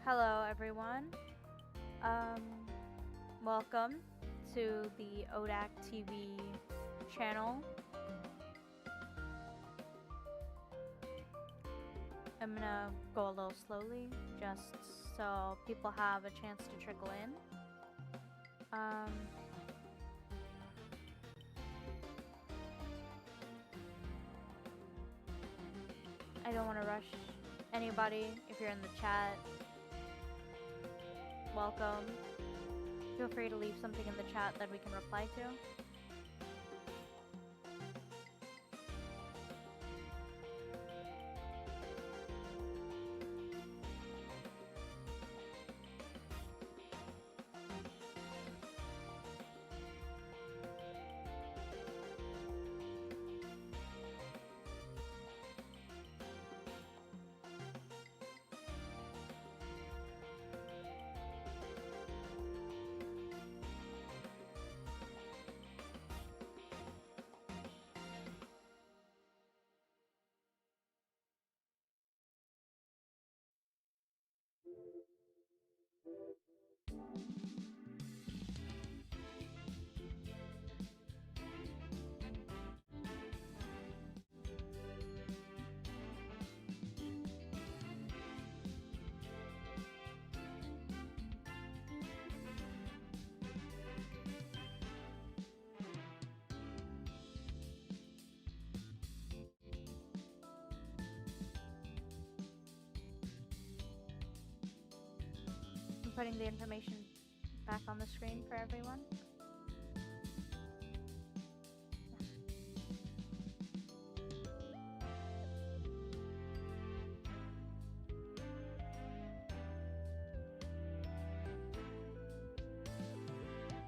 Hello, everyone. Um, Welcome to the ODAC TV channel. I'm gonna go a little slowly, just so people have a chance to trickle in. I don't want to rush anybody. If you're in the chat, welcome. Feel free to leave something in the chat that we can reply to. I'm putting the information back on the screen for everyone.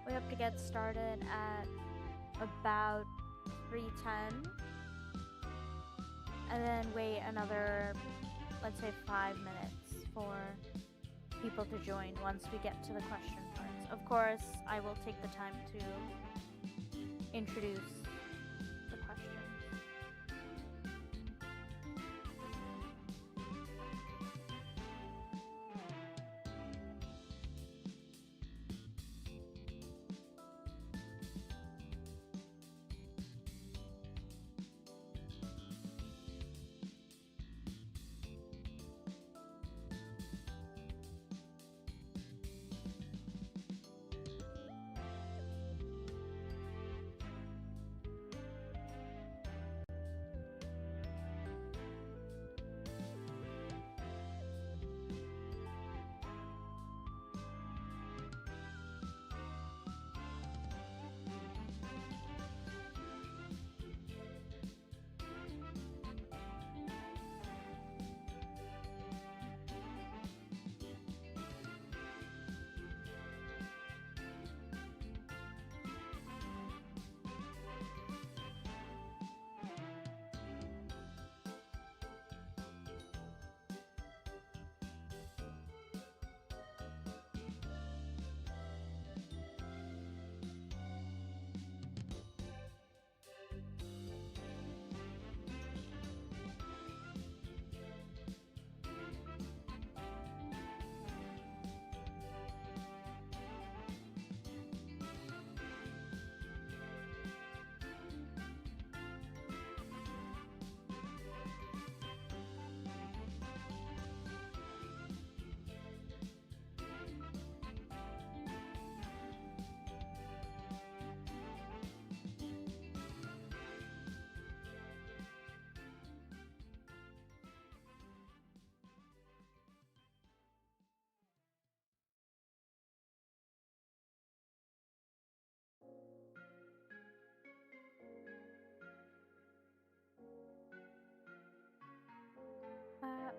We hope to get started at about 3:10, and then wait another, let's say, 5 minutes for people to join once we get to the question parts. Of course, I will take the time to introduce the questions.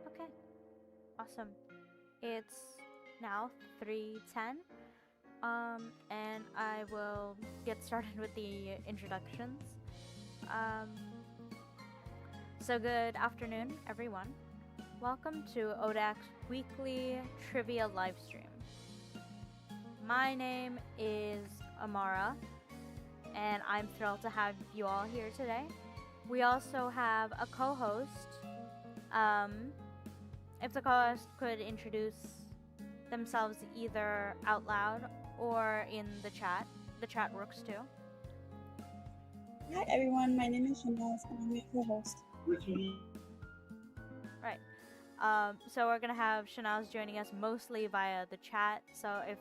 Okay, awesome. It's now 3:10, and I will get started with the introductions. Um, so good afternoon, everyone. Welcome to ODAC's weekly trivia livestream. My name is Amara, and I'm thrilled to have you all here today. We also have a co-host. If the co-host could introduce themselves either out loud or in the chat. The chat works too. Hi everyone, my name is Shanaz and I'm your host. Right. So we're gonna have Shanaz joining us mostly via the chat. So if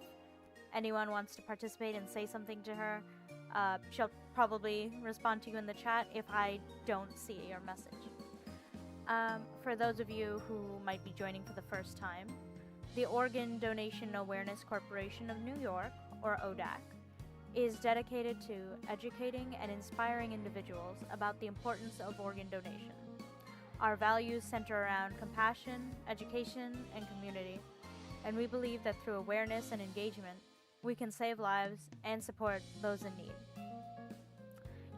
anyone wants to participate and say something to her, she'll probably respond to you in the chat if I don't see your message. For those of you who might be joining for the first time, the Organ Donation Awareness Corporation of New York, or ODAC, is dedicated to educating and inspiring individuals about the importance of organ donation. Our values center around compassion, education, and community, and we believe that through awareness and engagement, we can save lives and support those in need.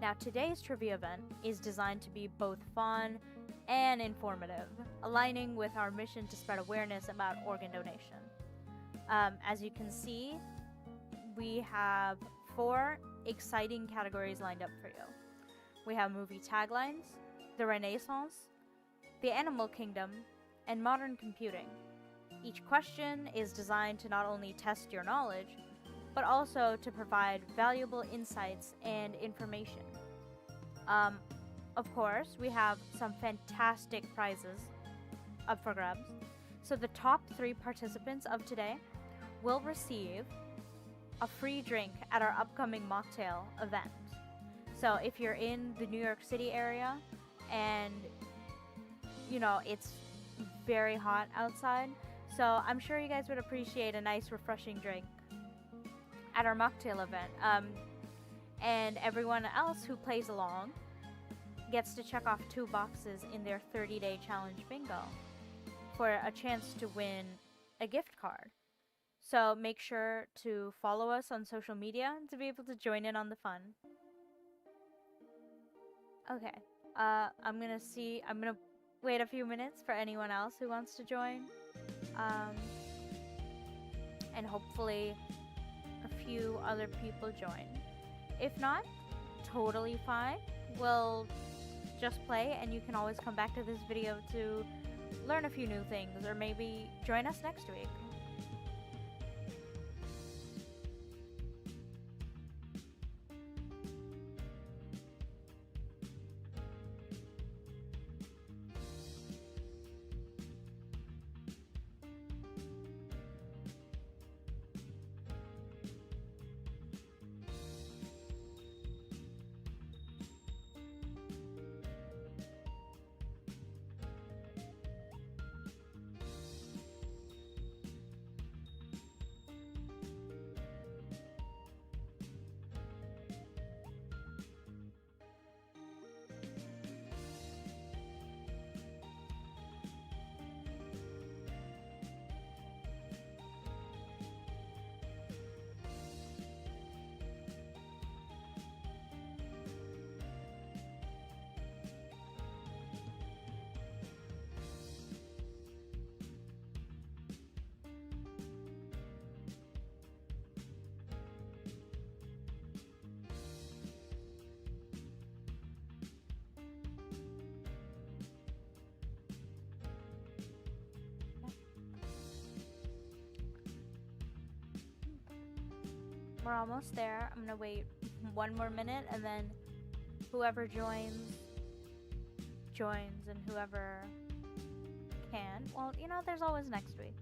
Now, today's trivia event is designed to be both fun and informative, aligning with our mission to spread awareness about organ donation. As you can see, we have 4 exciting categories lined up for you. We have movie taglines, the Renaissance, the animal kingdom, and modern computing. Each question is designed to not only test your knowledge, but also to provide valuable insights and information. Of course, we have some fantastic prizes up for grabs. So the top 3 participants of today will receive a free drink at our upcoming mocktail event. So if you're in the New York City area and it's very hot outside, so I'm sure you guys would appreciate a nice refreshing drink at our mocktail event. And everyone else who plays along gets to check off 2 boxes in their 30-day challenge bingo for a chance to win a gift card. So make sure to follow us on social media to be able to join in on the fun. Okay, I'm gonna wait a few minutes for anyone else who wants to join. And hopefully a few other people join. If not, totally fine. We'll just play and you can always come back to this video to learn a few new things or maybe join us next week. We're almost there. I'm gonna wait 1 more minute and then whoever joins, and whoever can. Well, there's always next week.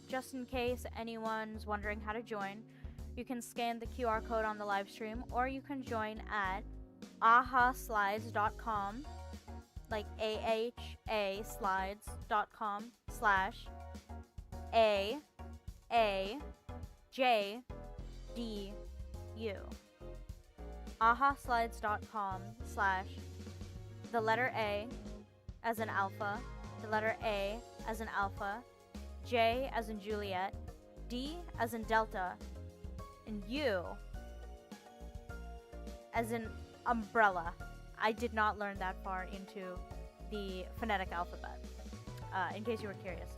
Just in case anyone's wondering how to join, you can scan the QR code on the live stream, or you can join at ahaslides.com, like AHA slides.com slash AAJDU. ahaslides.com slash the letter A as in alpha, the letter A as in alpha, J as in Juliet, D as in Delta, and U as in umbrella. I did not learn that far into the phonetic alphabet, in case you were curious.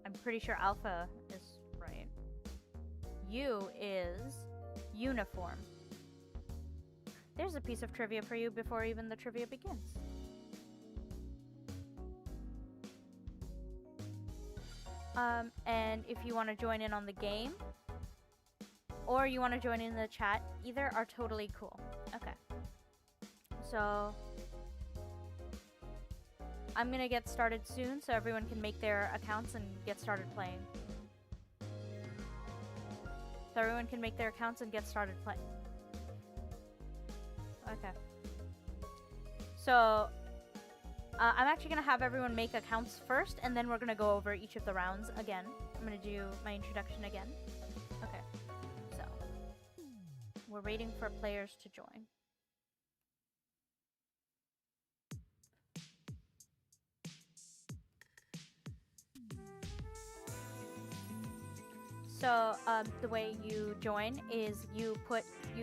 I'm pretty sure alpha is right. U is uniform. There's a piece of trivia for you before even the trivia begins. And if you want to join in on the game, or you want to join in the chat, either are totally cool. Okay. So I'm gonna get started soon so everyone can make their accounts and get started playing. Okay. So I'm actually gonna have everyone make accounts first, and then we're gonna go over each of the rounds again. I'm gonna do my introduction again. Okay. So we're waiting for players to join. So the way you join is you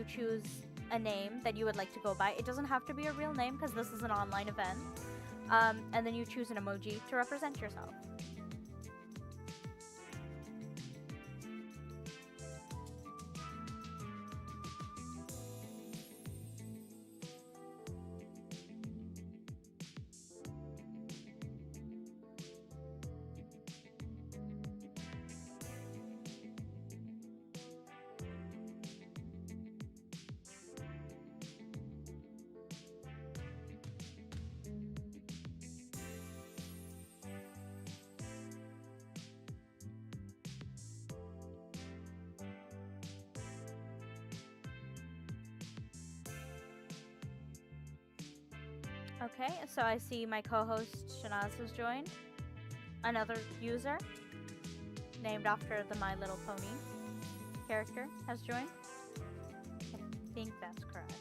choose a name that you would like to go by. It doesn't have to be a real name because this is an online event. And then you choose an emoji to represent yourself. Okay, so I see my co-host Shanaz has joined. Another user named after the My Little Pony character has joined. I think that's correct.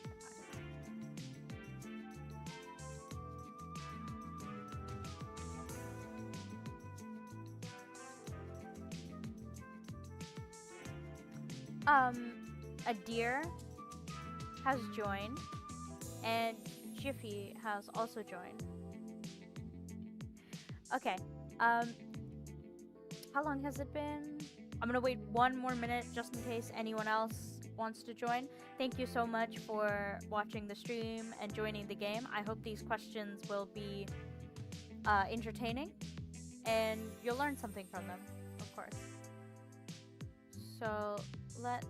A deer has joined, and Jiffy has also joined. Okay, how long has it been? I'm gonna wait one more minute just in case anyone else wants to join. Thank you so much for watching the stream and joining the game. I hope these questions will be entertaining and you'll learn something from them, of course. So let's...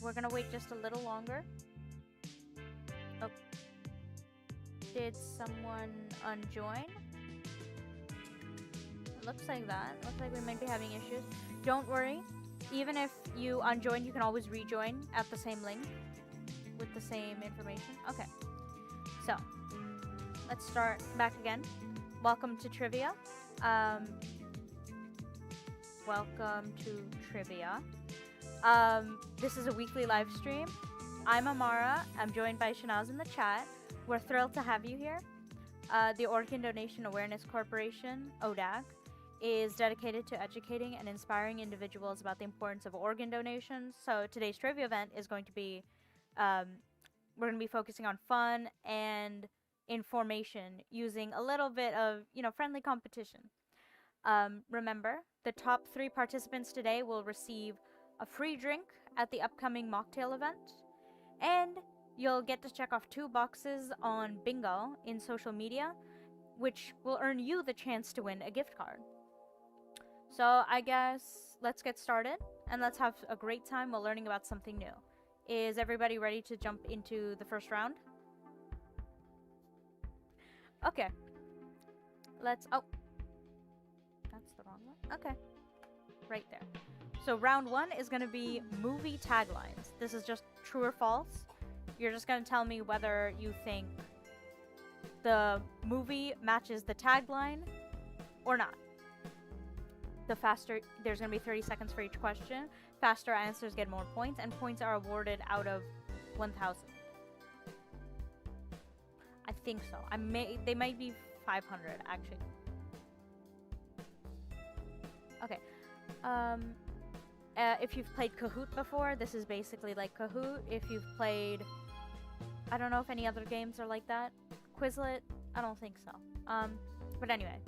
We're gonna wait just a little longer. Oh. Did someone unjoin? It looks like that. Looks like we might be having issues. Don't worry. Even if you unjoin, you can always rejoin at the same link with the same information. Okay. So, let's start back again. Welcome to Trivia. Welcome to Trivia. This is a weekly live stream. I'm Amara. I'm joined by Shanaz in the chat. We're thrilled to have you here. The Organ Donation Awareness Corporation, ODAC, is dedicated to educating and inspiring individuals about the importance of organ donations. So today's trivia event is going to be, we're going to be focusing on fun and information using a little bit of, friendly competition. Remember, the top 3 participants today will receive a free drink at the upcoming mocktail event, and you'll get to check off 2 boxes on bingo in social media, which will earn you the chance to win a gift card. So I guess let's get started and let's have a great time while learning about something new. Is everybody ready to jump into the first round? Okay. Let's... Oh. That's the wrong one. Okay. Right there. So round 1 is going to be movie taglines. This is just true or false. You're just going to tell me whether you think the movie matches the tagline or not. The faster... There's going to be 30 seconds for each question. Faster answers get more points, and points are awarded out of 1,000. I think so. They might be 500, actually. Okay. If you've played Kahoot before, this is basically like Kahoot. If you've played... I don't know if any other games are like that. Quizlet? I don't think so. But anyway.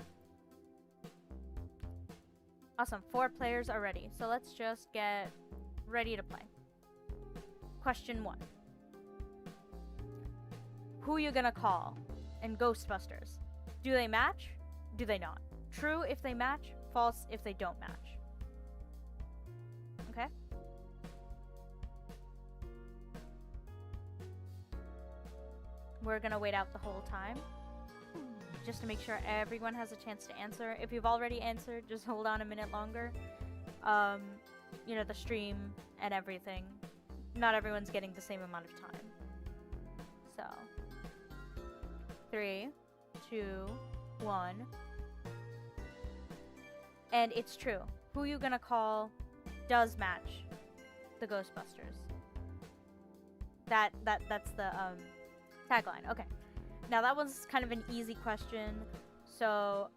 Awesome. 4 players are ready. So let's just get ready to play. Question 1. Who you gonna call in Ghostbusters? Do they match? Do they not? True if they match, false if they don't match. Okay? We're gonna wait out the whole time, just to make sure everyone has a chance to answer. If you've already answered, just hold on a minute longer. You know, the stream and everything. Not everyone's getting the same amount of time. So, 3, 2, 1. And it's true. Who you gonna call does match the Ghostbusters. That's the tagline. Okay. Now that was kind of an easy question, so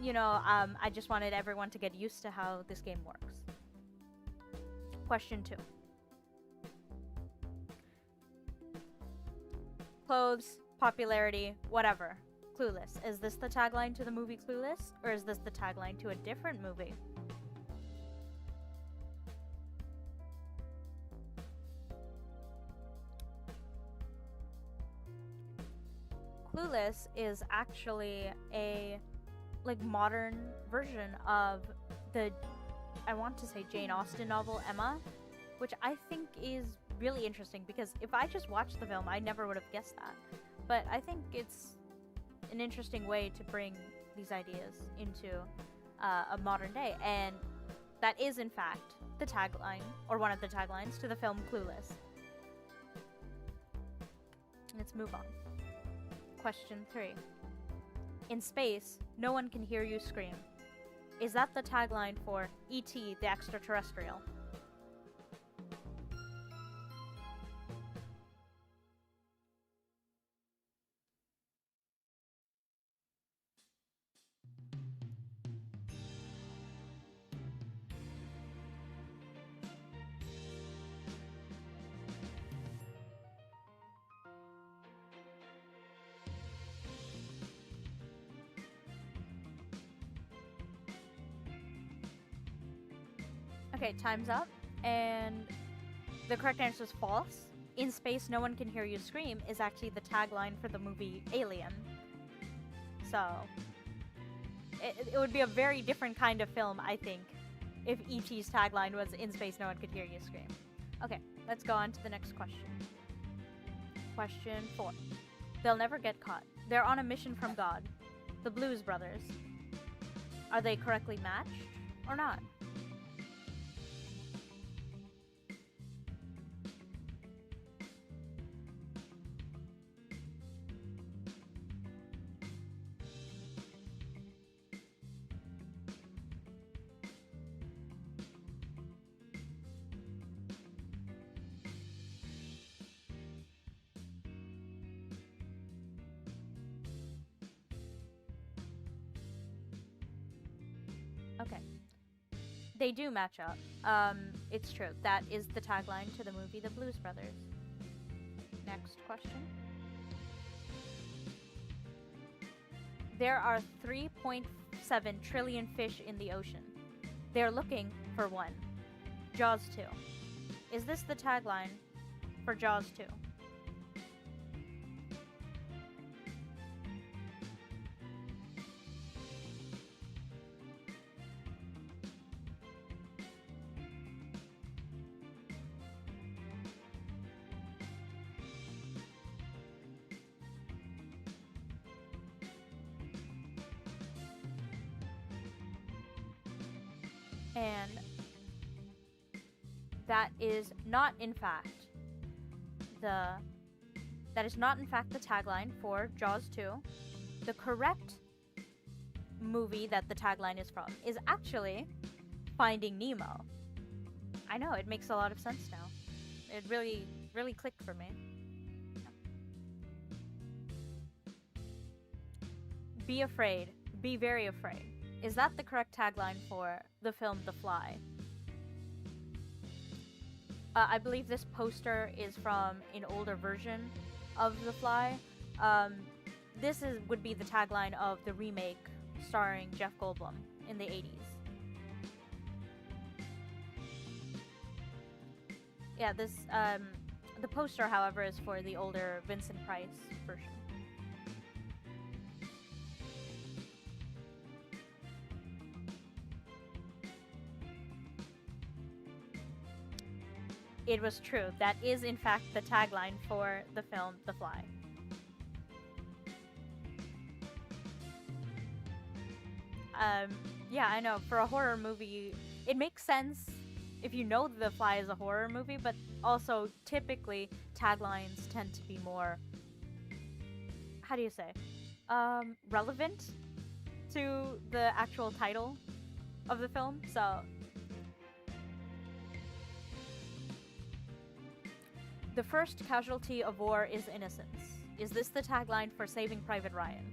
you know, I just wanted everyone to get used to how this game works. Question 2. Clothes, popularity, whatever. Clueless. Is this the tagline to the movie Clueless, or is this the tagline to a different movie? Clueless is actually a modern version of the, I want to say, Jane Austen novel Emma, which I think is really interesting because if I just watched the film, I never would have guessed that. But I think it's an interesting way to bring these ideas into a modern day, and that is in fact the tagline, or one of the taglines to the film Clueless. Let's move on. Question 3. In space, no one can hear you scream. Is that the tagline for E.T. the Extraterrestrial? Okay, time's up, and the correct answer is false. In space, no one can hear you scream is actually the tagline for the movie Alien. So, it would be a very different kind of film, I think, if E.T.'s tagline was in space, no one could hear you scream. Okay, let's go on to the next question. Question 4. They'll never get caught. They're on a mission from God. The Blues Brothers. Are they correctly matched or not? Okay. They do match up. It's true. That is the tagline to the movie The Blues Brothers. Next question. There are 3.7 trillion fish in the ocean. They're looking for one. Jaws 2. Is this the tagline for Jaws 2? And that is not in fact the tagline for Jaws 2. The correct movie that the tagline is from is actually Finding Nemo. I know, it makes a lot of sense now. It really, really clicked for me. Be afraid. Be very afraid. Is that the correct tagline for the film The Fly? I believe this poster is from an older version of The Fly. This would be the tagline of the remake starring Jeff Goldblum in the 80s. Yeah, this the poster, however, is for the older Vincent Price version. It was true. That is, in fact, the tagline for the film The Fly. Yeah, I know. For a horror movie, it makes sense if you know The Fly is a horror movie, but also typically taglines tend to be more, how do you say, relevant to the actual title of the film. So the first casualty of war is innocence. Is this the tagline for Saving Private Ryan?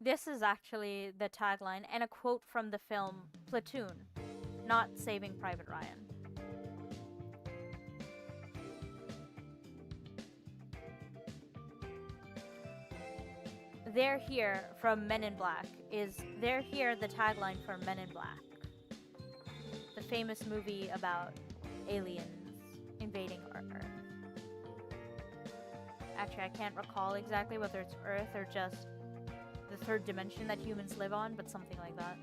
This is actually the tagline and a quote from the film Platoon, not Saving Private Ryan. They're here from Men in Black. Is They're here the tagline for Men in Black? The famous movie about aliens invading our Earth. Actually, I can't recall exactly whether it's Earth or just the third dimension that humans live on, but something like that.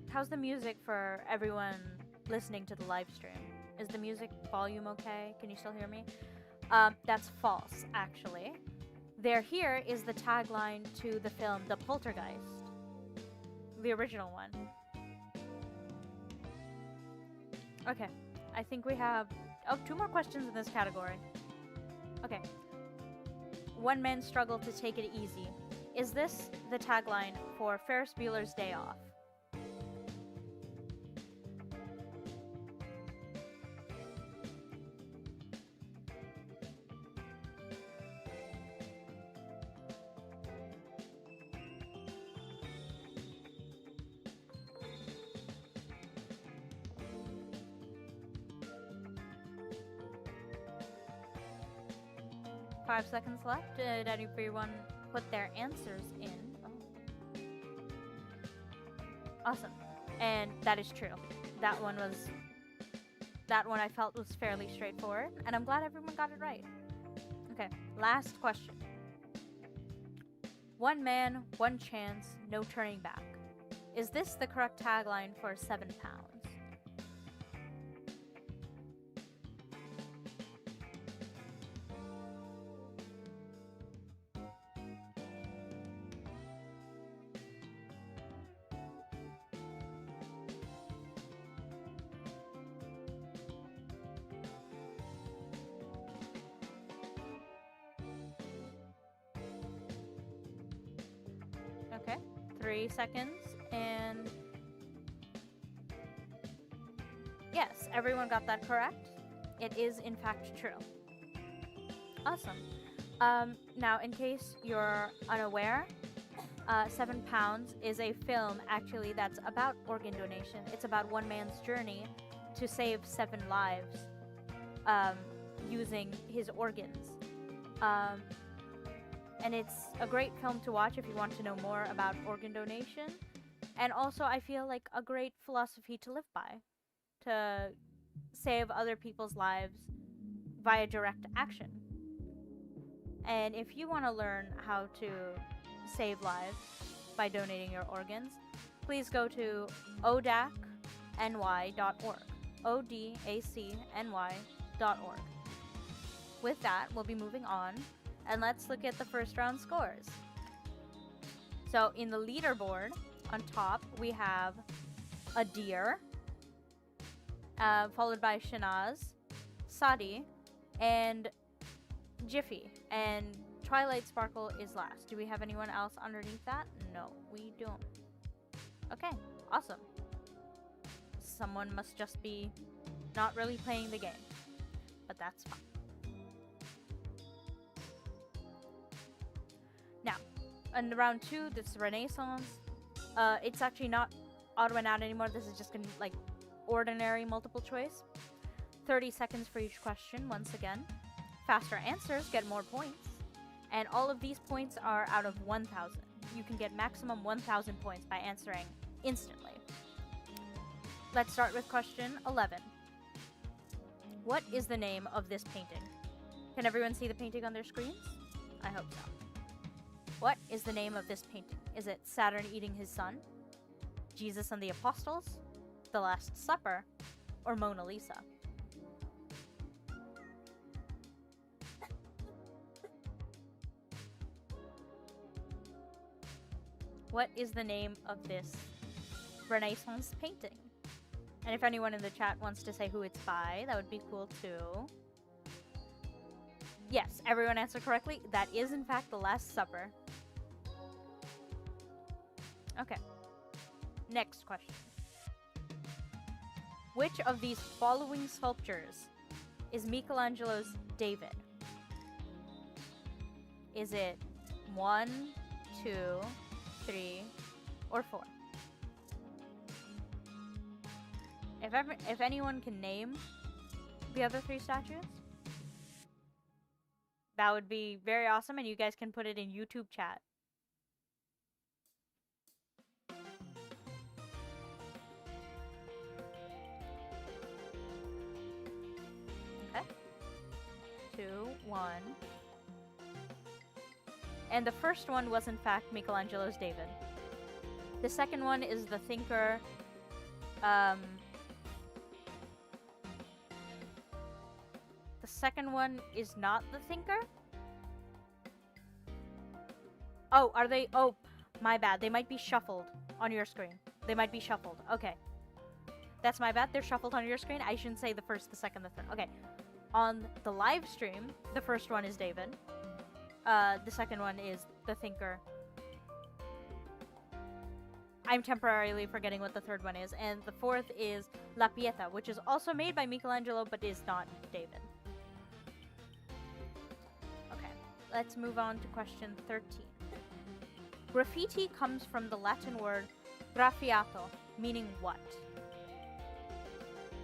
How's the music for everyone listening to the live stream? Is the music volume okay? Can you still hear me? That's false, actually. They're here is the tagline to the film The Poltergeist, the original one. Okay, I think we have 2 more questions in this category. Okay. One man struggled to take it easy. Is this the tagline for Ferris Bueller's Day Off? Five seconds left. Did everyone put their answers in? Oh. Awesome. And that is true. That one I felt was fairly straightforward, and I'm glad everyone got it right. Okay, last question. One man, one chance, no turning back. Is this the correct tagline for 7 pounds? Okay, 3 seconds, and yes, everyone got that correct. It is in fact true. Awesome. Now, in case you're unaware, 7 Pounds is a film actually that's about organ donation. It's about one man's journey to save 7 lives using his organs. And it's a great film to watch if you want to know more about organ donation. And also, I feel like a great philosophy to live by, to save other people's lives via direct action. And if you want to learn how to save lives by donating your organs, please go to odacny.org. ODACNY.org. With that, we'll be moving on, and let's look at the first round scores. So in the leaderboard, on top, we have Adir, followed by Shanaz, Sadi, and Jiffy. And Twilight Sparkle is last. Do we have anyone else underneath that? No, we don't. Okay, awesome. Someone must just be not really playing the game, but that's fine. Now, in round 2, this is Renaissance. It's actually not odd one out anymore. This is just gonna like ordinary multiple choice. 30 seconds for each question once again. Faster answers get more points. And all of these points are out of 1,000. You can get maximum 1,000 points by answering instantly. Let's start with question 11. What is the name of this painting? Can everyone see the painting on their screens? I hope so. What is the name of this painting? Is it Saturn eating his son, Jesus and the Apostles, The Last Supper, or Mona Lisa? What is the name of this Renaissance painting? And if anyone in the chat wants to say who it's by, that would be cool too. Yes, everyone answered correctly. That is in fact The Last Supper. Okay. Next question. Which of these following sculptures is Michelangelo's David? Is it 1, 2, 3, or 4? If anyone can name the other 3 statues, that would be very awesome, and you guys can put it in YouTube chat. Okay. 2, 1. And the first one was in fact Michelangelo's David. The second one is the thinker, the second one is not the thinker? Oh, are they? Oh, my bad. They might be shuffled on your screen. They might be shuffled. Okay. That's my bad. They're shuffled on your screen. I shouldn't say the first, the second, the third. Okay. On the live stream, the first one is David. The second one is the thinker. I'm temporarily forgetting what the third one is. And the fourth is La Pieta, which is also made by Michelangelo, but is not David. Okay, let's move on to question 13. Graffiti comes from the Latin word graffiato, meaning what?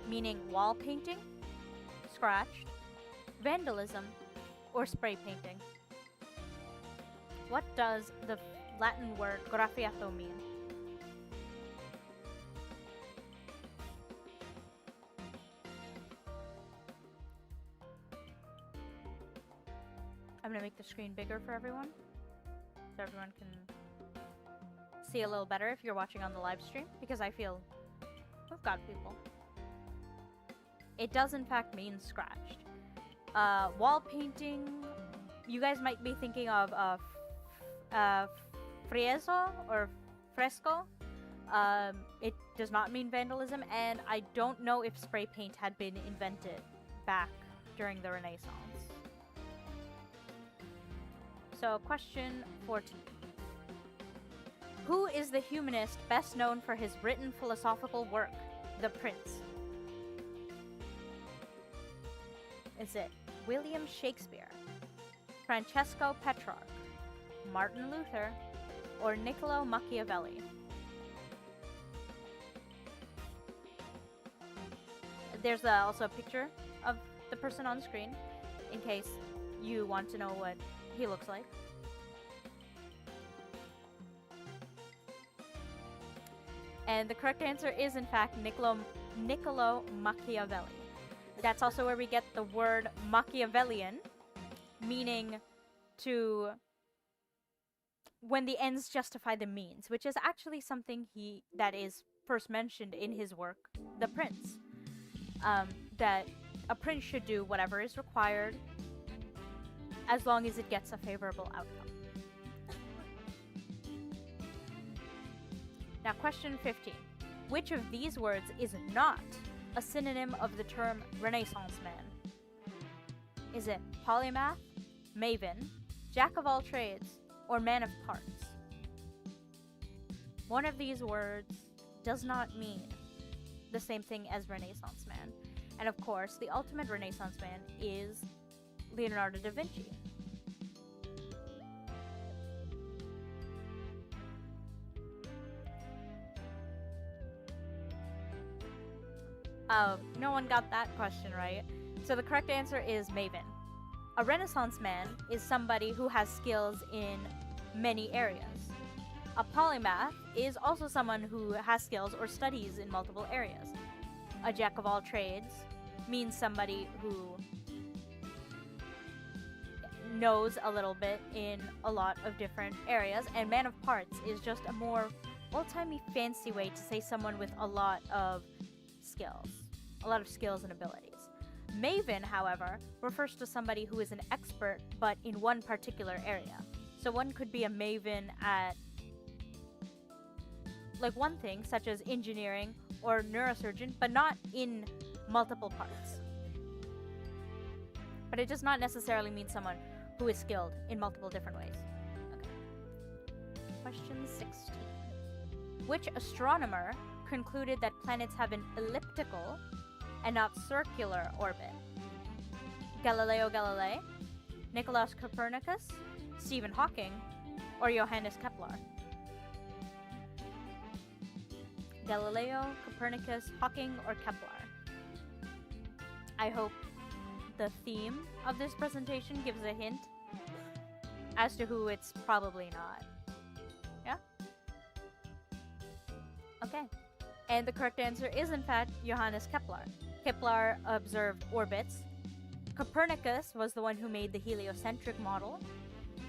Meaning wall painting, scratched, vandalism, or spray painting. What does the Latin word graffiato mean? I'm gonna make the screen bigger for everyone, so everyone can see a little better if you're watching on the live stream, because I feel we've got people. It does in fact mean scratched. Wall painting, you guys might be thinking of friezo or fresco. It does not mean vandalism, and I don't know if spray paint had been invented back during the Renaissance. So, question 14. Who is the humanist best known for his written philosophical work, The Prince? Is it William Shakespeare, Francesco Petrarch, Martin Luther, or Niccolo Machiavelli? There's also a picture of the person on screen in case you want to know what he looks like. And the correct answer is, in fact, Niccolo Machiavelli. That's also where we get the word Machiavellian, meaning to when the ends justify the means, which is actually something that is first mentioned in his work, The Prince. That a prince should do whatever is required as long as it gets a favorable outcome. Now, question 15. Which of these words is not a synonym of the term Renaissance man? Is it polymath, maven, jack of all trades, or man of parts? One of these words does not mean the same thing as Renaissance man. And of course, the ultimate Renaissance man is Leonardo da Vinci. No one got that question right. So the correct answer is maven. A Renaissance man is somebody who has skills in many areas. A polymath is also someone who has skills or studies in multiple areas. A jack of all trades means somebody who knows a little bit in a lot of different areas. And man of parts is just a more old-timey fancy way to say someone with a lot of skills and abilities. Maven, however, refers to somebody who is an expert but in one particular area. So one could be a maven at like one thing, such as engineering or neurosurgeon, but not in multiple parts. But it does not necessarily mean someone who is skilled in multiple different ways. Okay. Question 16. Which astronomer concluded that planets have an elliptical and not circular orbit? Galileo Galilei, Nicolaus Copernicus, Stephen Hawking, or Johannes Kepler? Galileo, Copernicus, Hawking, or Kepler? I hope the theme of this presentation gives a hint as to who it's probably not. Yeah? Okay. And the correct answer is, in fact, Johannes Kepler. Kepler observed orbits. Copernicus was the one who made the heliocentric model.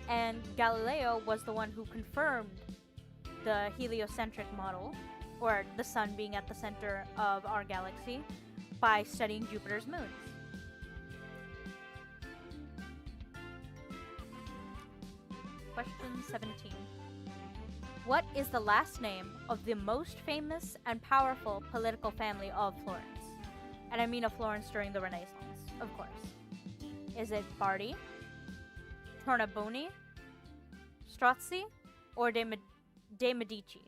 And Galileo was the one who confirmed the heliocentric model, or the sun being at the center of our galaxy, by studying Jupiter's moons. Question 17. What is the last name of the most famous and powerful political family of Florence? And I mean of Florence during the Renaissance, of course. Is it Bardi, Tornabuoni, Strozzi, or de Medici?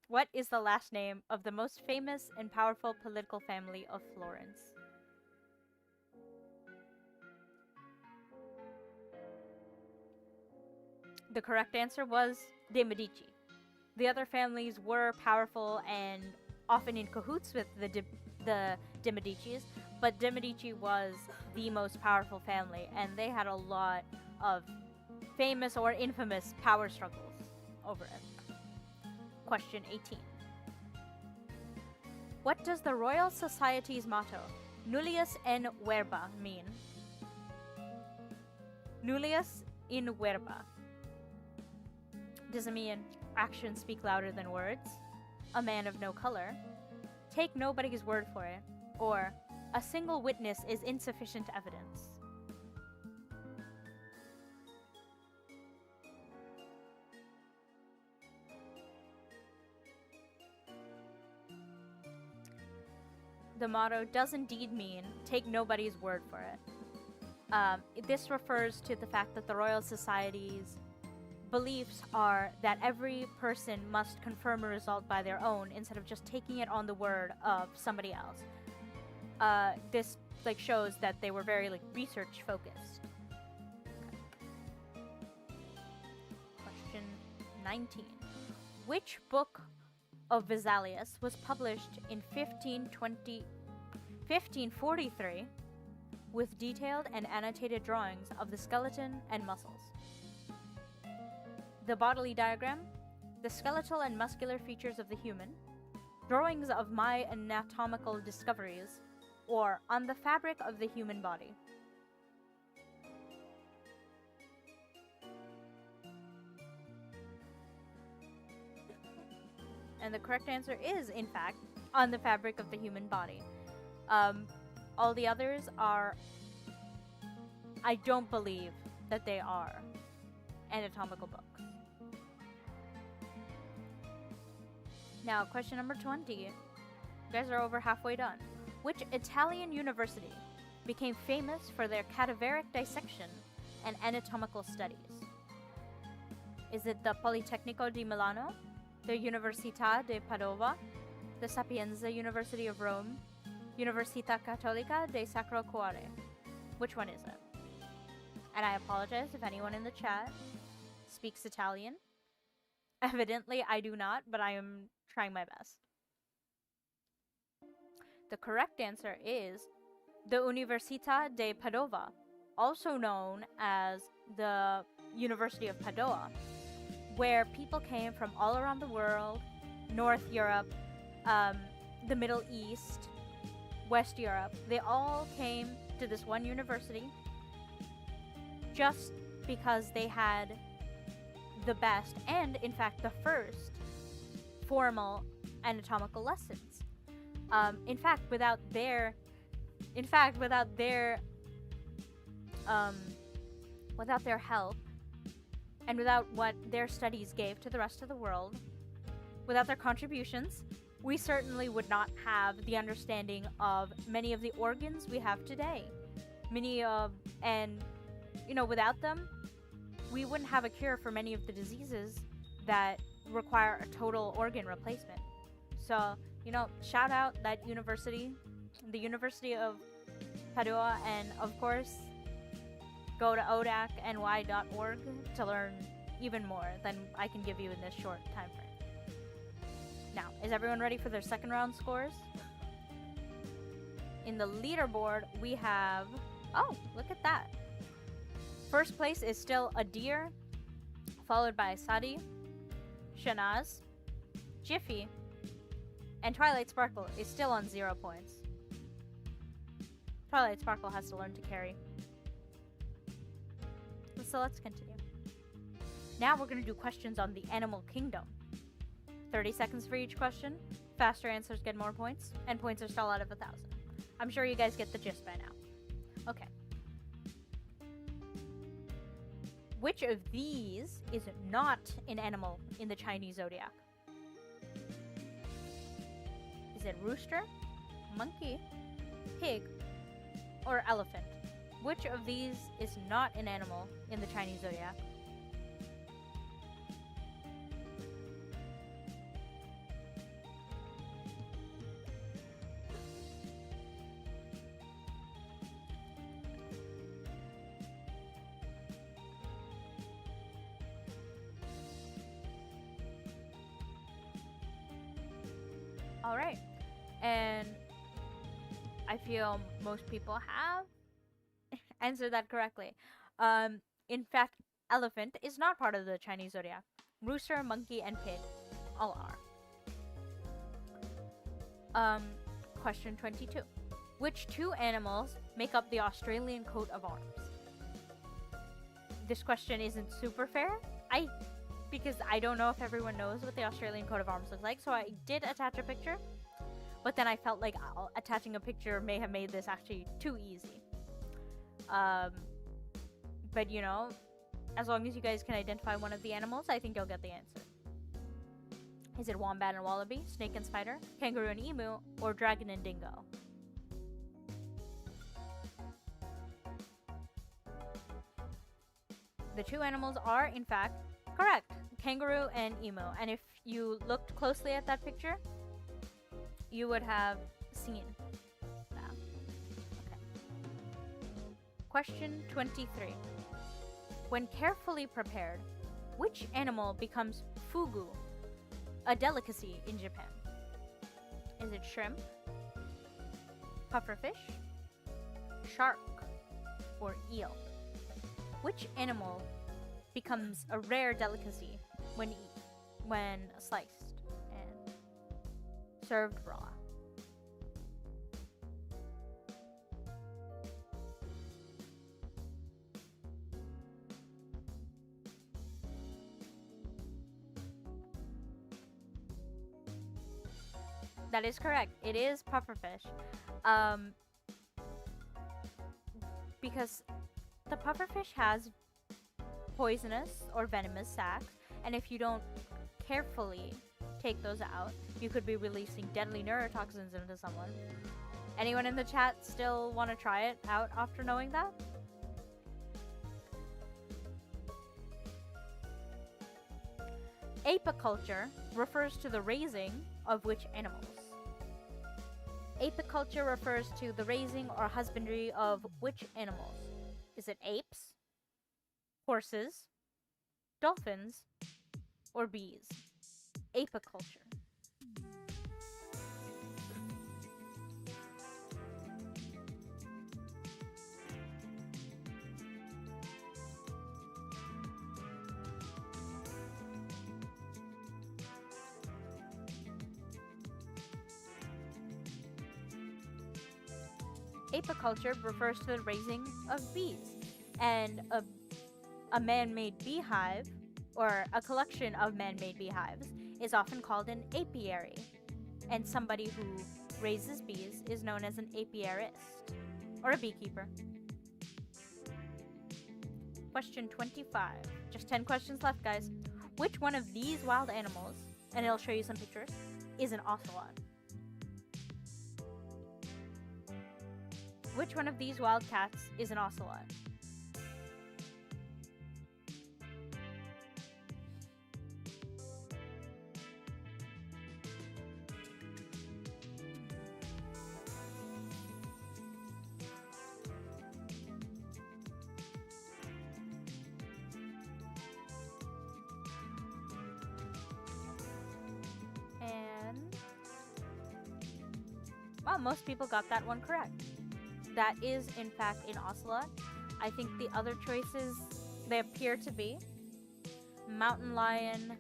What is the last name of the most famous and powerful political family of Florence? The correct answer was de Medici. The other families were powerful and often in cahoots with the de Medicis, but de Medici was the most powerful family, and they had a lot of famous or infamous power struggles over it. Question 18. What does the Royal Society's motto, Nullius in Verba, mean? Nullius in Verba. Does it mean actions speak louder than words? A man of no color? Take nobody's word for it? Or a single witness is insufficient evidence? The motto does indeed mean take nobody's word for it. This refers to the fact that the Royal Society's beliefs are that every person must confirm a result by their own instead of just taking it on the word of somebody else. This shows that they were very research focused. Question 19. Which book of Vesalius was published in 1543 with detailed and annotated drawings of the skeleton and muscles. The bodily diagram, the skeletal and muscular features of the human, drawings of my anatomical discoveries, or on the fabric of the human body. And the correct answer is, in fact, on the fabric of the human body. All the others are... I don't believe that they are anatomical books. Now, question number 20. You guys are over halfway done. Which Italian university became famous for their cadaveric dissection and anatomical studies? Is it the Politecnico di Milano, the Università de Padova, the Sapienza University of Rome, Università Cattolica de Sacro Cuore? Which one is it? And I apologize if anyone in the chat speaks Italian. Evidently, I do not, but I am trying my best. The correct answer is the Università de Padova, also known as the University of Padua, where people came from all around the world, North Europe, the Middle East, West Europe. They all came to this one university just because they had the best and, in fact, the first formal anatomical lessons. Without their help and without what their studies gave to the rest of the world, without their contributions, we certainly would not have the understanding of many of the organs we have today. Without them, we wouldn't have a cure for many of the diseases that require a total organ replacement. So, shout out that university, the University of Padua, and of course, go to odacny.org to learn even more than I can give you in this short time frame. Now, is everyone ready for their second round scores? In the leaderboard, we have... Oh, look at that. First place is still Adir, followed by Sadi, Shanaz, Jiffy, and Twilight Sparkle is still on 0 points. Twilight Sparkle has to learn to carry. So let's continue. Now we're going to do questions on the animal kingdom. 30 seconds for each question. Faster answers get more points, and points are still out of 1,000. I'm sure you guys get the gist by now. Okay. Which of these is not an animal in the Chinese zodiac? Is it rooster, monkey, pig, or elephant? Which of these is not an animal in the Chinese zodiac? Alright, and I feel most people have answered that correctly. In fact, elephant is not part of the Chinese zodiac. Rooster, monkey, and pig all are. Question 22. Which two animals make up the Australian coat of arms? This question isn't super fair. Because I don't know if everyone knows what the Australian coat of arms looks like, so I did attach a picture, but then I felt like attaching a picture may have made this actually too easy. But as long as you guys can identify one of the animals, I think you'll get the answer. Is it wombat and wallaby, snake and spider, kangaroo and emu, or dragon and dingo? The two animals are, in fact, correct. Kangaroo and emu. And if you looked closely at that picture, you would have seen that. Okay. Question 23. When carefully prepared, which animal becomes fugu, a delicacy in Japan? Is it shrimp, pufferfish, shark, or eel? Which animal becomes a rare delicacy when sliced and served raw? That is correct. It is pufferfish. Because the pufferfish has poisonous or venomous sacs, and if you don't carefully take those out, you could be releasing deadly neurotoxins into someone. Anyone in the chat still want to try it out after knowing that? Apiculture refers to the raising of which animals? Apiculture refers to the raising or husbandry of which animals? Is it apes, horses, dolphins, or bees? Apiculture. Apiculture refers to the raising of bees, and a man-made beehive, or a collection of man-made beehives, is often called an apiary, and somebody who raises bees is known as an apiarist, or a beekeeper. Question 25. Just 10 questions left, guys. Which one of these wild animals, and it'll show you some pictures, is an ocelot? Which one of these wild cats is an ocelot? And wow, most people got that one correct. That is, in fact, an ocelot. I think the other choices, they appear to be mountain lion,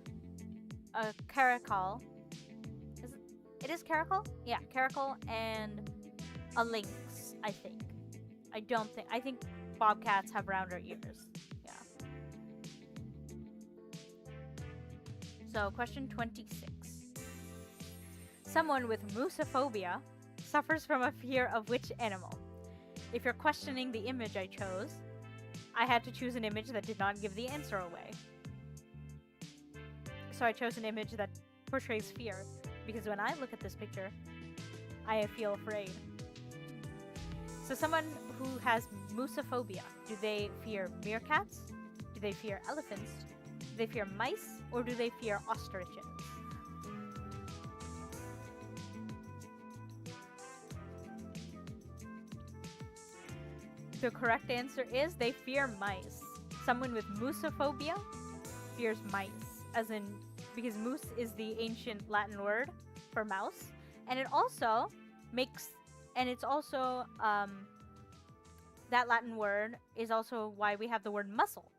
a caracal. It is caracal? Yeah, caracal, and a lynx, I think. I think bobcats have rounder ears. Yeah. So, question 26. Someone with moosophobia suffers from a fear of which animal? If you're questioning the image I chose, I had to choose an image that did not give the answer away. So I chose an image that portrays fear, because when I look at this picture, I feel afraid. So someone who has moosophobia, do they fear meerkats? Do they fear elephants? Do they fear mice? Or do they fear ostriches? The correct answer is they fear mice. Someone with moosophobia fears mice, as in, because moose is the ancient Latin word for mouse, and it also makes, and it's also, that Latin word is also why we have the word mussel.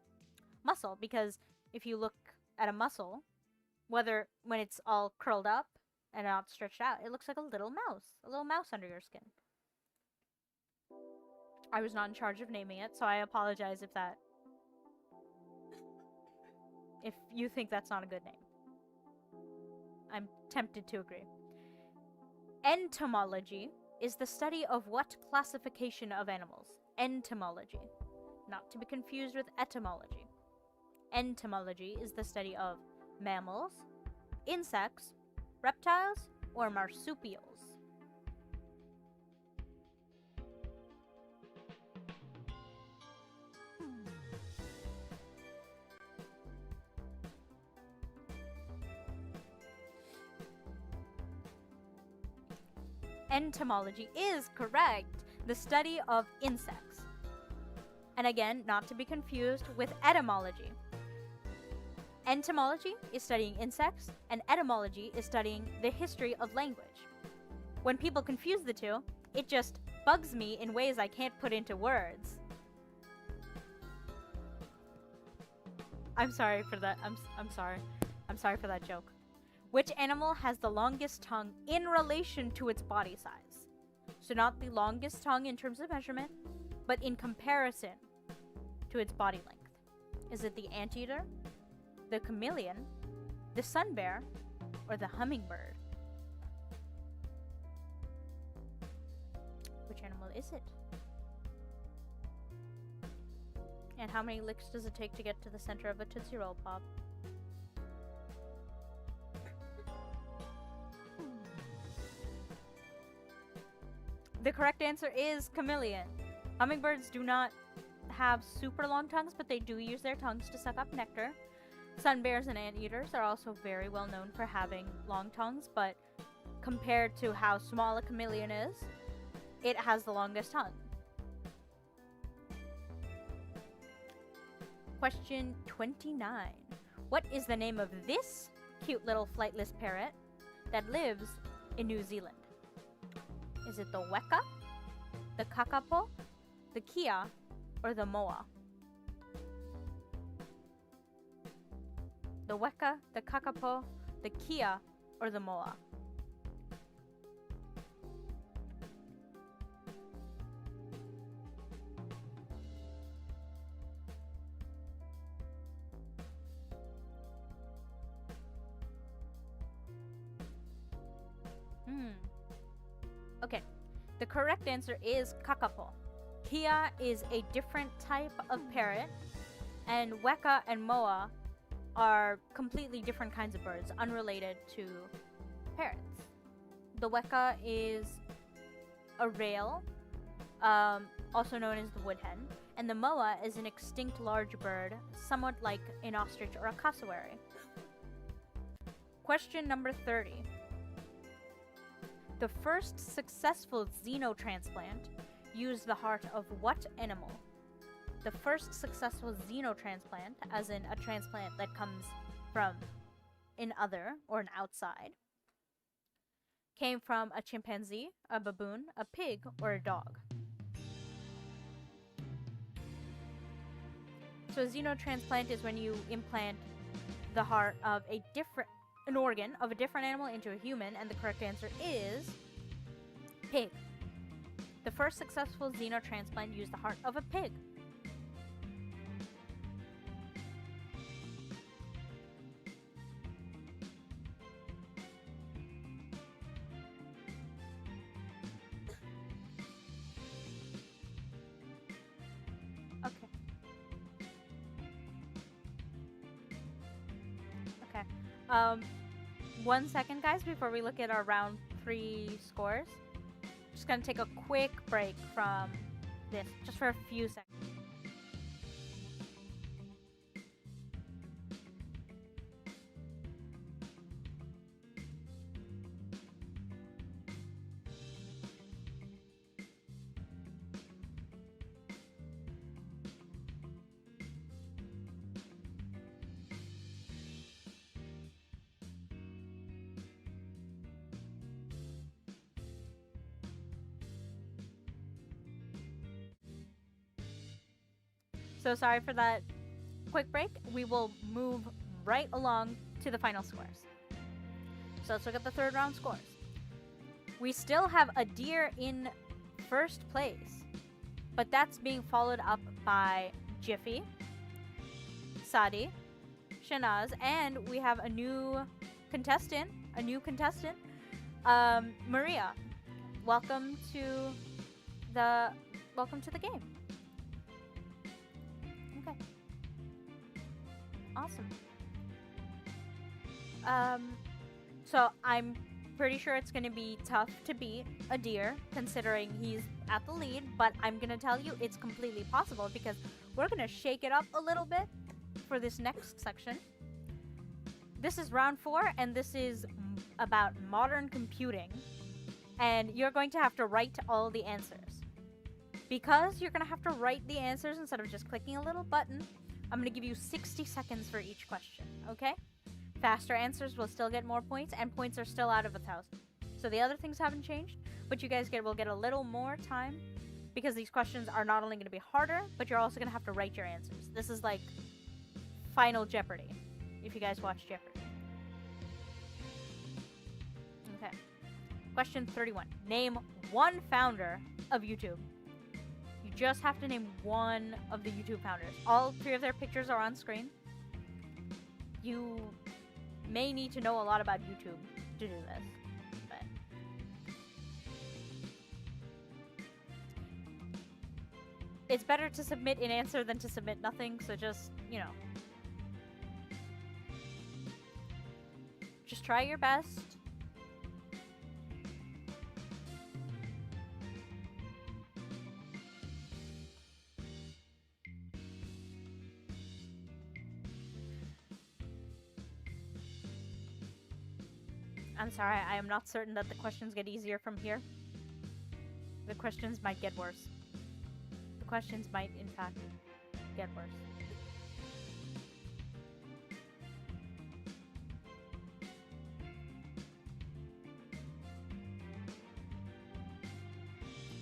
Mussel, because if you look at a mussel, when it's all curled up and not stretched out, it looks like a little mouse under your skin. I was not in charge of naming it, so I apologize if you think that's not a good name. I'm tempted to agree. Entomology is the study of what classification of animals? Entomology. Not to be confused with etymology. Entomology is the study of mammals, insects, reptiles, or marsupials. Entomology is correct, the study of insects. And again, not to be confused with etymology. Entomology is studying insects, and etymology is studying the history of language. When people confuse the two, it just bugs me in ways I can't put into words. I'm sorry for that. I'm sorry. I'm sorry for that joke. Which animal has the longest tongue in relation to its body size? So not the longest tongue in terms of measurement, but in comparison to its body length. Is it the anteater, the chameleon, the sun bear, or the hummingbird? Which animal is it? And how many licks does it take to get to the center of a Tootsie Roll Pop? The correct answer is chameleon. Hummingbirds do not have super long tongues, but they do use their tongues to suck up nectar. Sun bears and anteaters are also very well known for having long tongues, but compared to how small a chameleon is, it has the longest tongue. Question 29. What is the name of this cute little flightless parrot that lives in New Zealand? Is it the weka, the kakapo, the kia, or the moa? The weka, the kakapo, the kia, or the moa? Okay, the correct answer is kakapo. Kia is a different type of parrot, and weka and moa are completely different kinds of birds, unrelated to parrots. The weka is a rail, also known as the wood hen, and the moa is an extinct large bird, somewhat like an ostrich or a cassowary. Question number 30. The first successful xenotransplant used the heart of what animal? The first successful xenotransplant, as in a transplant that comes from an other or an outside, came from a chimpanzee, a baboon, a pig, or a dog. So a xenotransplant is when you implant the heart of an organ of a different animal into a human, and the correct answer is pig. The first successful xenotransplant used the heart of a pig. Okay. 1 second, guys, before we look at our round 3 scores. Just gonna take a quick break from this, just for a few seconds. So sorry for that quick break. We will move right along to the final scores. So let's look at the third round scores. We still have a deer in first place, but that's being followed up by Jiffy, Sadi, Shanaz, and we have a new contestant, Maria. Welcome to the game. Okay. Awesome. So I'm pretty sure it's going to be tough to beat a deer, considering he's at the lead, but I'm going to tell you it's completely possible because we're going to shake it up a little bit for this next section. This is round 4, and this is about modern computing, and you're going to have to write all the answers. Because you're going to have to write the answers instead of just clicking a little button, I'm going to give you 60 seconds for each question, okay? Faster answers will still get more points, and points are still out of 1,000. So the other things haven't changed, but you guys will get a little more time because these questions are not only going to be harder, but you're also going to have to write your answers. This is like Final Jeopardy, if you guys watch Jeopardy. Okay. Question 31. Name one founder of YouTube. You just have to name one of the YouTube founders. All 3 of their pictures are on screen. You may need to know a lot about YouTube to do this. But it's better to submit an answer than to submit nothing, so just, you know. Just try your best. I'm sorry, I am not certain that the questions get easier from here. The questions might get worse. The questions might, in fact, get worse.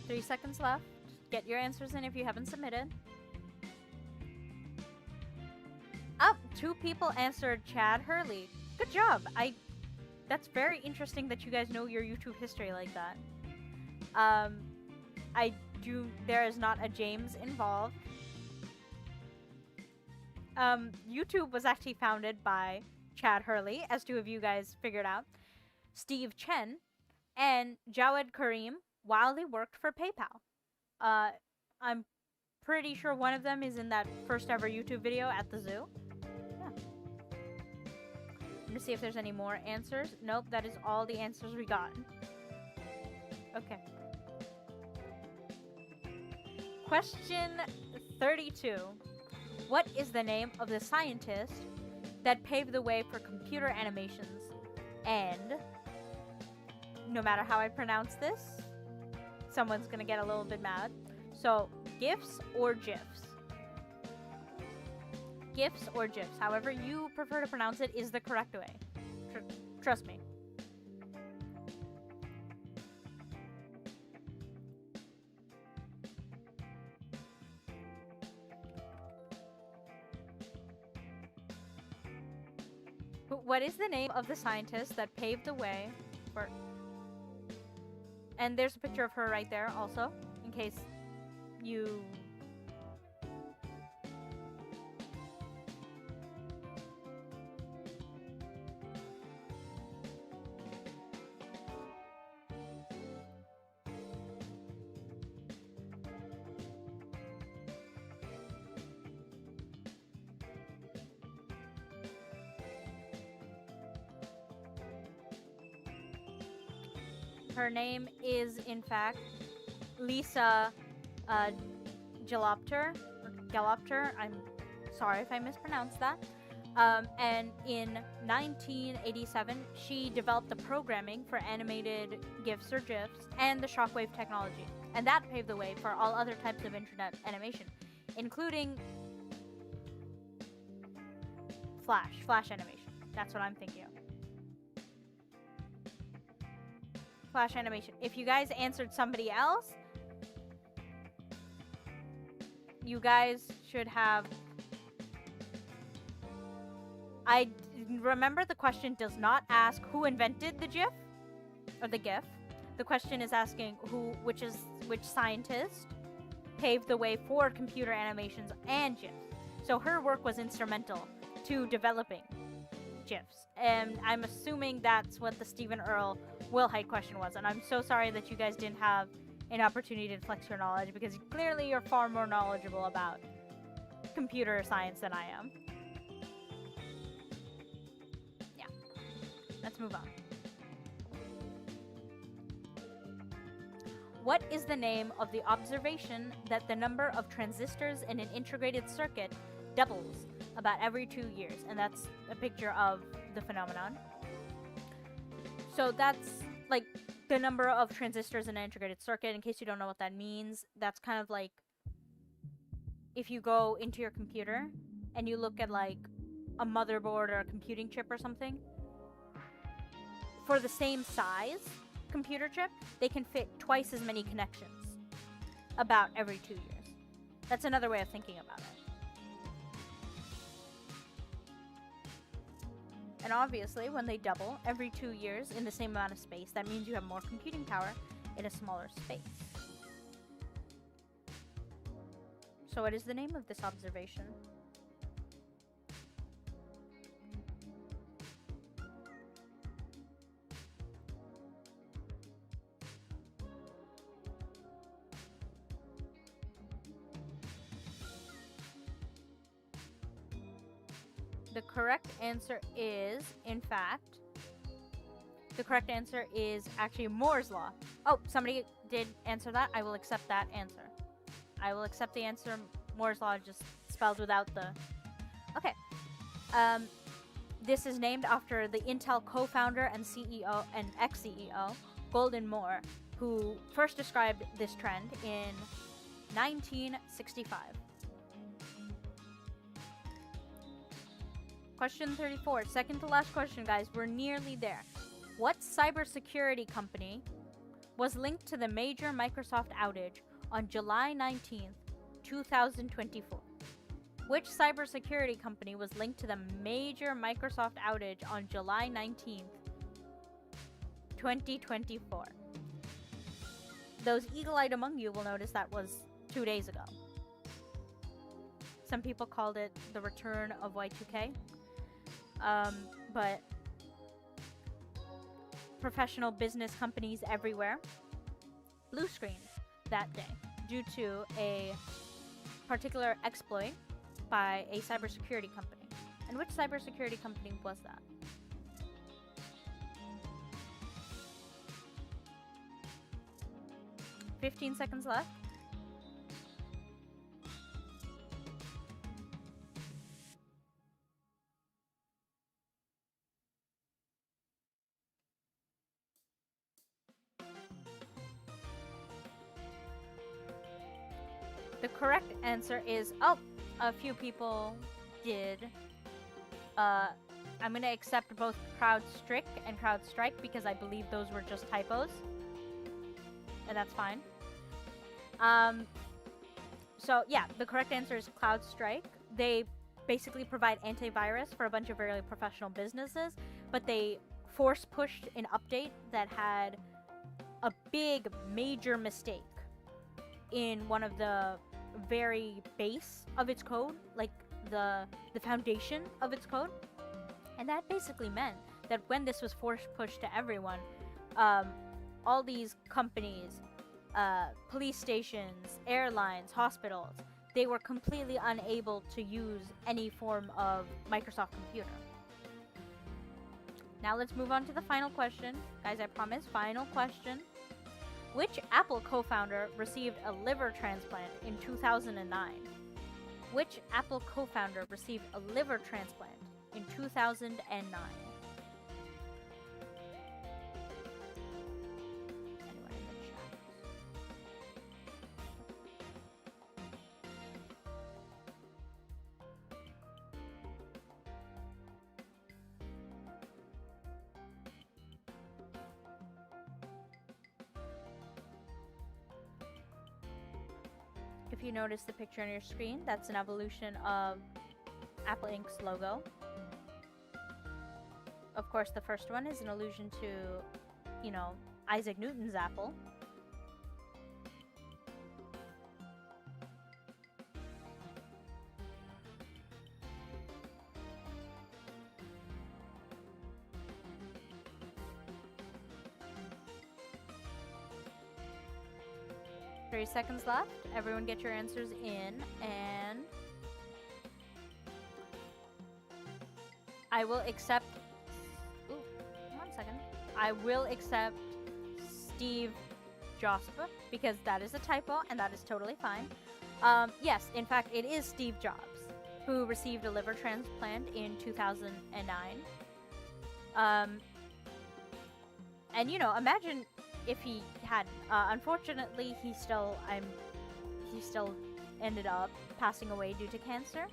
Three seconds left. Get your answers in if you haven't submitted. Oh, 2 people answered Chad Hurley. Good job. That's very interesting that you guys know your YouTube history like that. There is not a James involved. YouTube was actually founded by Chad Hurley, as 2 of you guys figured out, Steve Chen, and Jawed Karim while they worked for PayPal. I'm pretty sure one of them is in that first ever YouTube video at the zoo. To see if there's any more answers. Nope, that is all the answers we got. Okay. Question 32. What is the name of the scientist that paved the way for computer animations? And no matter how I pronounce this, someone's gonna get a little bit mad. So, GIFs or GIFs? GIFs or GIFs, however you prefer to pronounce it, is the correct way. Trust me. What is the name of the scientist that paved the way for... And there's a picture of her right there also, in case you... Her name is, in fact, Lisa Galopter. I'm sorry if I mispronounced that. And in 1987, she developed the programming for animated GIFs or GIFs and the shockwave technology. And that paved the way for all other types of internet animation, including Flash animation. That's what I'm thinking of. Flash animation. If you guys answered somebody else, you guys should have... I remember the question does not ask who invented the GIF or the GIF. The question is asking which scientist paved the way for computer animations and GIFs. So her work was instrumental to developing GIFs. And I'm assuming that's what the Stephen Earle Wilhite question was. And I'm so sorry that you guys didn't have an opportunity to flex your knowledge, because clearly you're far more knowledgeable about computer science than I am. Yeah. Let's move on. What is the name of the observation that the number of transistors in an integrated circuit doubles about every 2 years? And that's a picture of the phenomenon. So that's like the number of transistors in an integrated circuit. In case you don't know what that means, that's kind of like if you go into your computer and you look at like a motherboard or a computing chip or something, for the same size computer chip, they can fit twice as many connections about every 2 years. That's another way of thinking about it. And obviously, when they double every 2 years in the same amount of space, that means you have more computing power in a smaller space. So what is the name of this observation? The correct answer is, in fact, the correct answer is actually Moore's Law. Oh, somebody did answer that. I will accept that answer. I will accept the answer. Moore's Law, just spelled without the... Okay. This is named after the Intel co-founder and CEO and ex-CEO, Golden Moore, who first described this trend in 1965. Question 34, second to last question, guys. We're nearly there. What cybersecurity company was linked to the major Microsoft outage on July 19th, 2024? Which cybersecurity company was linked to the major Microsoft outage on July 19th, 2024? Those eagle-eyed among you will notice that was 2 days ago. Some people called it the return of Y2K. But professional business companies everywhere blue screened that day due to a particular exploit by a cybersecurity company. And which cybersecurity company was that? $15 seconds left. The correct answer is, a few people did. I'm gonna accept both CrowdStrike and CrowdStrike because I believe those were just typos. And that's fine. So yeah, the correct answer is CrowdStrike. They basically provide antivirus for a bunch of very professional businesses, but they force pushed an update that had a big major mistake in one of the very base of its code, like the foundation of its code. And that basically meant that when this was force pushed to everyone, all these companies, police stations, airlines, hospitals, they were completely unable to use any form of Microsoft computer. Now let's move on to the final question. Guys, I promise, final question. Which Apple co-founder received a liver transplant in 2009? Which Apple co-founder received a liver transplant in 2009? Anyone in the chat? If you notice the picture on your screen, that's an evolution of Apple Inc.'s logo. Of course, the first one is an allusion to, you know, Isaac Newton's apple. Seconds left. Everyone get your answers in, and I will accept... Ooh, 1 second. I will accept Steve Jobs because that is a typo, and that is totally fine. Yes, in fact, it is Steve Jobs who received a liver transplant in 2009. And, you know, imagine if he hadn't. Unfortunately, he still ended up passing away due to cancer.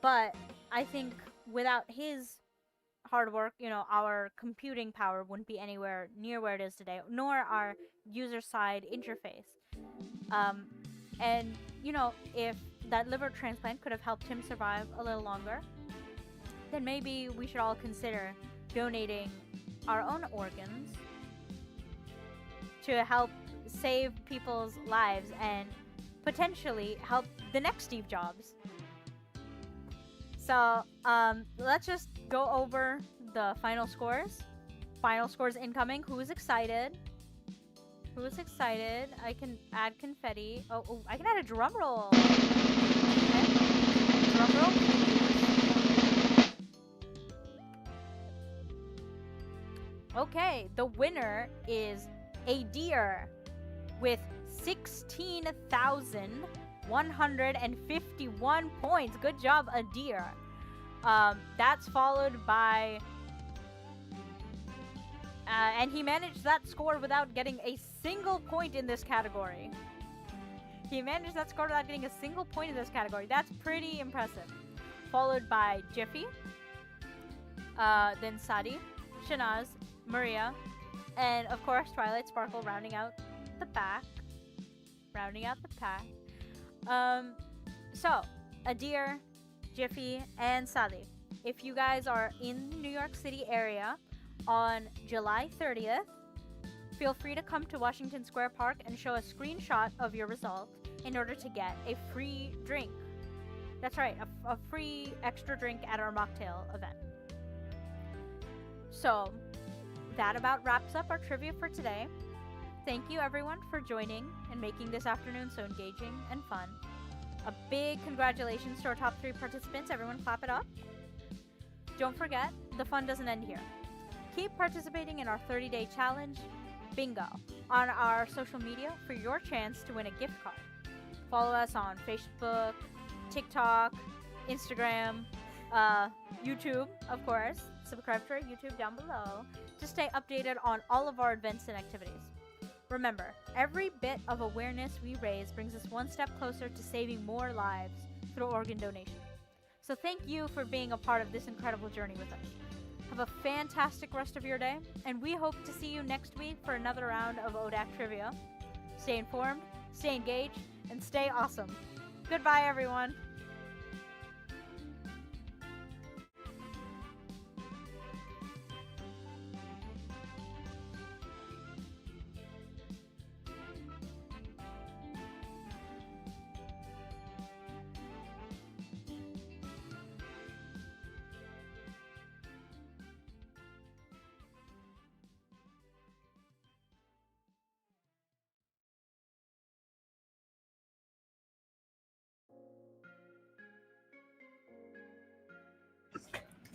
But I think without his hard work, our computing power wouldn't be anywhere near where it is today, nor our user side interface. And if that liver transplant could have helped him survive a little longer, then maybe we should all consider donating our own organs to help save people's lives and potentially help the next Steve Jobs. So, let's just go over the final scores. Final scores incoming. Who's excited? Who's excited? I can add confetti. Oh, I can add a drum roll. Okay. Drum roll, please. Okay, the winner is a deer with 16,151 points. Good job, a deer. That's followed by... and he managed that score without getting a single point in this category. He managed that score without getting a single point in this category. That's pretty impressive. Followed by Jiffy, then Sadi, Shanaz, Maria, and of course Twilight Sparkle rounding out the pack. So, Adir, Jiffy, and Sadi, if you guys are in the New York City area on July 30th, feel free to come to Washington Square Park and show a screenshot of your result in order to get a free drink. That's right, a free extra drink at our mocktail event. So, that about wraps up our trivia for today. Thank you everyone for joining and making this afternoon so engaging and fun. A big congratulations to our top 3 participants. Everyone clap it up. Don't forget, the fun doesn't end here. Keep participating in our 30-day challenge, Bingo, on our social media for your chance to win a gift card. Follow us on Facebook, TikTok, Instagram, YouTube, of course. Subscribe to our YouTube down below to stay updated on all of our events and activities. Remember, every bit of awareness we raise brings us one step closer to saving more lives through organ donation. So thank you for being a part of this incredible journey with us. Have a fantastic rest of your day, and we hope to see you next week for another round of ODAC Trivia. Stay informed, stay engaged, and stay awesome. Goodbye, everyone.